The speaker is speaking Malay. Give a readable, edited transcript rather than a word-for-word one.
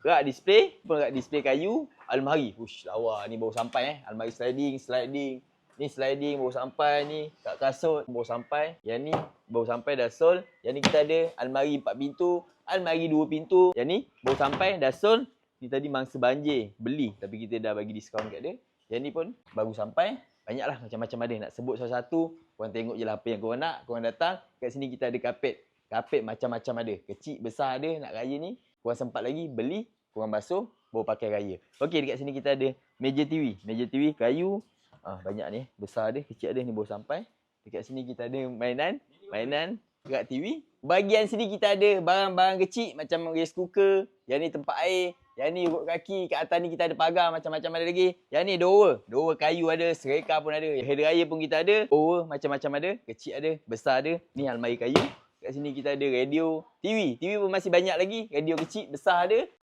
rak display kayu, almari. Ush, lawa ni baru sampai Almari sliding. Ni sliding baru sampai ni. Kat kasut baru sampai. Yang ni baru sampai dah sold. Yang ni kita ada almari 4 pintu, almari 2 pintu. Yang ni baru sampai dah sold. Ni tadi mangsa banjir, beli tapi kita dah bagi diskaun kat dia. Yang ni pun baru sampai. Banyaklah macam-macam ada. Nak sebut satu-satu, korang tengok je lah apa yang korang nak. Korang datang. Kat sini kita ada kapet. Kapet macam-macam ada. Kecil, besar ada. Nak raya ni, korang sempat lagi beli, korang basuh, baru pakai raya. Okey, dekat sini kita ada meja TV. Meja TV kayu. Banyak ni. Besar ada, kecil ada. Ni baru sampai. Dekat sini kita ada mainan rak TV. Bahagian sini kita ada barang-barang kecil macam rice cooker. Yang ni tempat air. Yang ni urut kaki. Kat atas ni kita ada pagar macam-macam ada lagi. Yang ni doa. Doa kayu ada, sereka pun ada. Hari raya pun kita ada. Doa macam-macam ada. Kecil ada, besar ada. Ni almari kayu. Kat sini kita ada radio. TV pun masih banyak lagi. Radio kecil, besar ada.